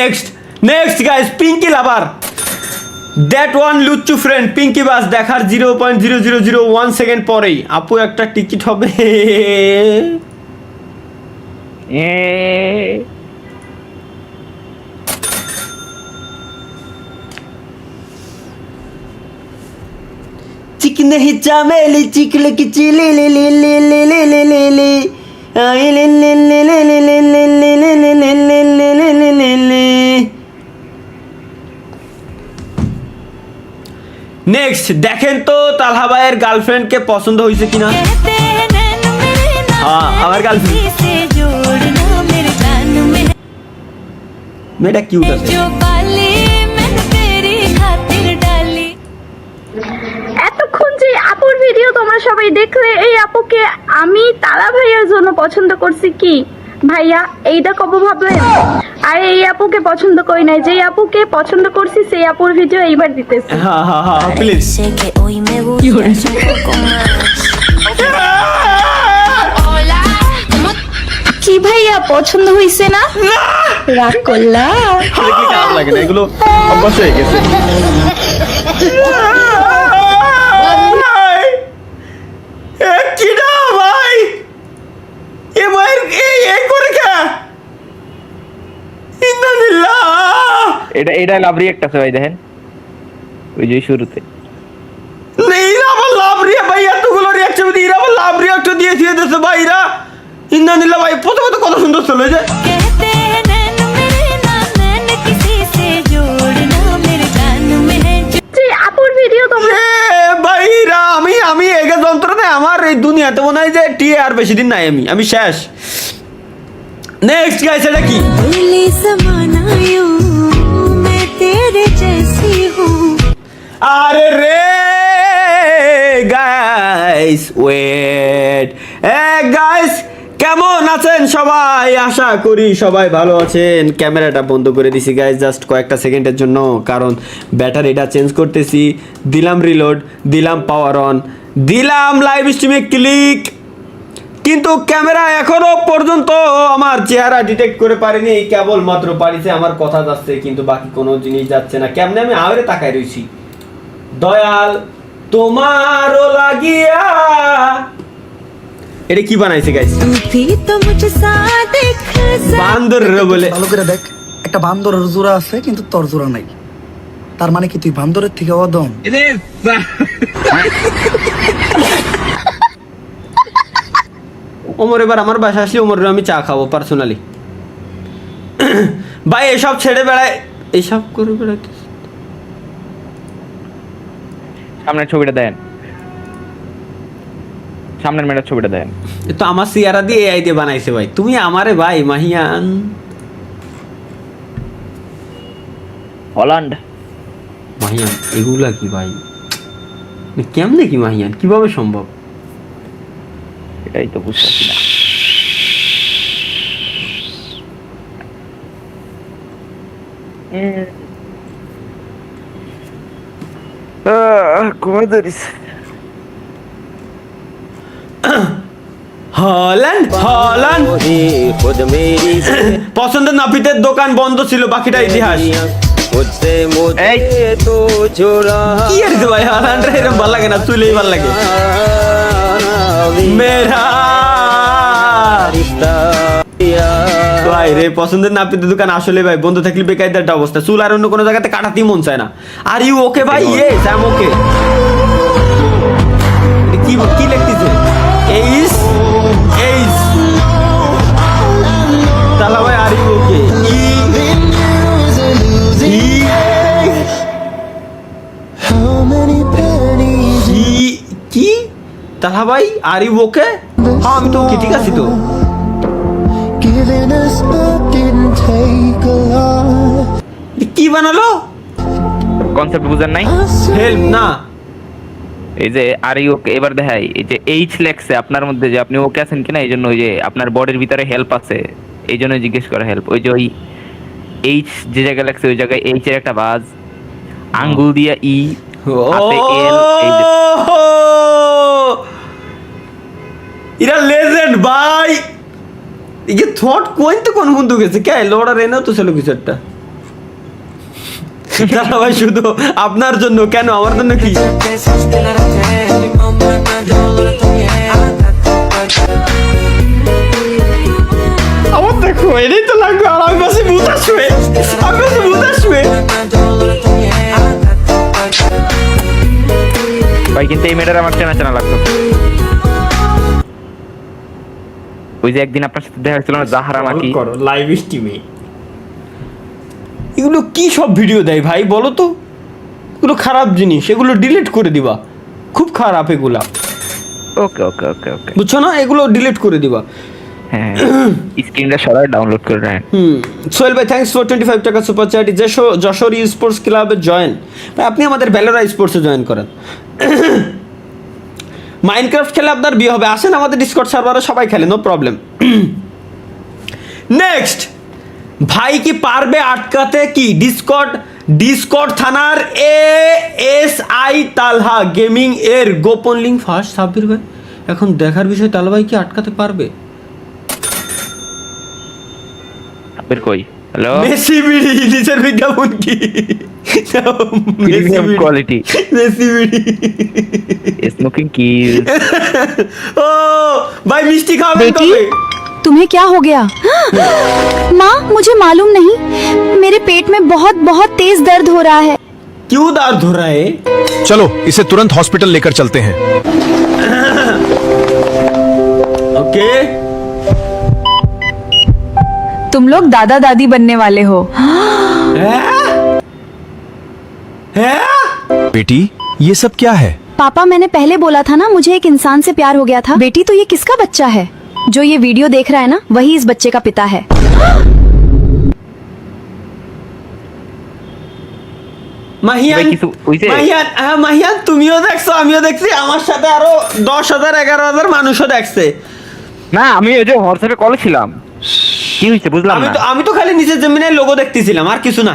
Next guys, Pinky lover that one লুচ্চু friend Pinky বাস দেখার 0.0001 সেকেন্ড পরেই আপু একটা টিকিট হবে। चिकन ही चमेली चिकल की चिली ले ले ले ले ले ले ले ले आई ले ले ले ले ले ले ले ले ले ले ले ले ले ले ले ले। নেক্সট দেখেন তো তালহা ভাইয়ের গার্লফ্রেন্ডকে পছন্দ হয়েছে কিনা। হ্যাঁ আমার গার্লফ্রেন্ড মেয়েটা কিউট আছে। এতক্ষণ যে আপুর ভিডিও তোমরা সবাই দেখলে, এই আপুকে আমি তালা ভাইয়ার জন্য পছন্দ করছি কি ভাইয়া, এইটা কবে ভাবলেন? আর এই আপুকে পছন্দ করি নাই, যে আপুকে পছন্দ করছি সেই আপুর ভিডিও এইবার দিতেছি। হ্যাঁ হ্যাঁ হ্যাঁ প্লিজ। কি ভাইয়া পছন্দ হইছে না? রাগ করলা? কি খারাপ লাগে না, এগুলো অভ্যাস হয়ে গেছে। এটা লাভ রিঅ্যাক্ট আছে ভাই, দেখেন ওই যে শুরুতে লাভ রিয়া ভাই, এতগুলো রিঅ্যাকশন দিয়ে আবার লাভ রিঅ্যাক্ট দিয়ে দিয়েছে ভাইরা। ইন্নানিল্লাহ ভাই, প্রথমে তো কত সুন্দর চলে যায়। আমি এগে যন্ত্রণায় আমার এই দুনিয়াতে মনে হয় যে টিয়ে আর বেশি দিন নাই, আমি শেষ। নেক্সট গাইস, এটা কি? আরে রে গাইস ওয়েট, গাইস কেমন আছেন সবাই? আশা করি সবাই ভালো আছেন। ক্যামেরাটা বন্ধ করে দিছি গাইস জাস্ট কয়েকটা সেকেন্ডের জন্য, কারণ ব্যাটারিটা চেঞ্জ করতেছি। দিলাম রিলোড, দিলাম পাওয়ার অন, দিলাম লাইভ স্ট্রিমে ক্লিক, কিন্তু ক্যামেরা এখনো পর্যন্ত আমার চেহারা ডিটেক্ট করে পারেনি। কেবল মাত্র পারিছে আমার কথা যাচ্ছে, কিন্তু বাকি কোনো জিনিস যাচ্ছে না। কেমনে আমি আওরে তাকায় রইছি। দয়াল তোমারও লাগিয়া, এটা কি বানাইছে গাইস? বান্দর রে বলে। ভালো করে দেখ, একটা বান্দরের জোড়া আছে কিন্তু তোর জোড়া নাই, তার মানে কি তুই বান্দরের থেকে অদম? ওমর এবার আমার বাসা আসলে ওমরের আমি চা খাবো পার্সোনালি। ভাই এসব ছেড়ে বেড়ায়, এসব করে বেড়াতে। সামনের ছবিটা দেন, সামনের মেয়েটার ছবিটা দেন। তো আমার সিয়ারা দিয়ে এআই দিয়ে বানাইছে ভাই। তুমি আমারে ভাই মাহিয়ান হল্যান্ড মাহিয়ান এগুলা কি ভাই? কেমনে কি মাহিয়ান, কিভাবে সম্ভব? এটাই তো বুঝতেছি না। পছন্দের নাপিতের দোকান বন্ধ ছিল, বাকিটা ইতিহাস। কি আর ভাই, হল্যান্ড এরকম ভালো লাগে না, চুলেই ভালো লাগে। মেরা ভাই রে, পছন্দের নাপিতের দোকান আসলে ভাই বন্ধ থাকলে বেকায়দার একটা অবস্থা। চুল আর অন্য কোনো জায়গাতে কাটাতেই মন চায় না। আর ইউ ওকে ভাই? ইয়েস আই এম ওকে। কি কি লিখতেছে? এইস এইস তালা ভাই, আর ইউ ওকে? কি তালা ভাই, আর ইউ ওকে? হ্যাঁ আমি তো ওকে, ঠিক আছি তো। কি বানালো? কনসেপ্ট বুঝেন নাই? হেল্প না, এই যে আর ওকে এবার দেখাই, এই যে এইচ লেখছে আপনার মধ্যে, যে আপনি ওকে আছেন কিনা, এই জন্য ওই যে আপনার বডির ভিতরে হেল্প আছে, এই জন্য জিজ্ঞেস করা হেল্প। ওই যে ওই এইচ যে জায়গায় লেখছে ওই জায়গায় এইচ এর একটা বাজ, আঙ্গুল দিয়া ই, হাতে এল। এই যে এরা লেজেন্ড ভাই। এই থট কোন তো কোন বন্ধু গেছে কে লোড়া রেনা তো ছিল কিছু একটা। দাদা ভাই শুধু আপনার জন্য, কেন আমার জন্য কি? আমার দেখো এটাই তো লাগবে, আর আমি বসে ভূত আসবে, আমি বসে ভূত আসবে। ভাই কিন্তু এই মেয়েটার আমার চেনা চেনা লাগতো। ওই যে একদিন আপনার সাথে দেখা হয়েছিল না, জাহারা নাকি? করো লাইভ স্ট্রিমে এগুলো কি সব ভিডিও দেয় ভাই বলো তো? এগুলো খারাপ জিনিস, এগুলো ডিলিট করে দিবা, খুব খারাপ এগুলা, ওকে ওকে ওকে ওকে, বুঝছো না? এগুলো ডিলিট করে দিবা। হ্যাঁ স্ক্রিনটা সরাই ডাউনলোড করে রাখেন। সোহেল ভাই থ্যাঙ্কস ফর 25 টাকা সুপার চ্যাট। যশোর স্পোর্টস ক্লাবে জয়েন, আপনি আমাদের ভ্যালোরা স্পোর্টসে জয়েন করেন। মাইনক্রাফট খেলে আপনার বিয়ে হবে, আসেন আমাদের ডিসকর্ড সার্ভারে, সবাই খেলে, নো প্রবলেম। নেক্সট, ভাই কি পারবে আটকাতে কি ডিসকর্ড থানার ASI তালহা গেমিং এর গোপন লিঙ্ক? ফার্স্ট সাব্বির ভাই এখন দেখার বিষয়, তালহা ভাই কি আটকাতে পারবে? সাব্বির কই? হ্যালো, মেসি বিড়ি নিজের বিজ্ঞাপন কি? প্রিমিয়াম কোয়ালিটি মেসি বিড়ি। স্মোকিং কি? ও ভাই মিষ্টি খাবেন बेटी কবে? तुम्हें क्या हो गया? माँ मुझे मालूम नहीं, मेरे पेट में बहुत बहुत तेज दर्द हो रहा है। क्यों दर्द हो रहा है? चलो इसे तुरंत हॉस्पिटल लेकर चलते हैं। ओके तुम लोग दादा दादी बनने वाले हो। है बेटी ये सब क्या है? पापा मैंने पहले बोला था ना, मुझे एक इंसान से प्यार हो गया था। बेटी तो ये किसका बच्चा है? जो ये वीडियो देख रहा है ना, वही इस बच्चे का पिता है। মাহিয়ান ভাই কিছু হইছে? মাহিয়ান তুমিও দেখছো, আমিও দেখছি, আমার সাথে আরো 10,000 11,000 মানুষও দেখছে। না আমি ওই যে হোয়াটসঅ্যাপে কল ছিলাম, কি হয়েছে বুঝলাম না। আমি তো খালি নিচে জমিনের লোগো দেখতেছিলাম, আর কিছু না।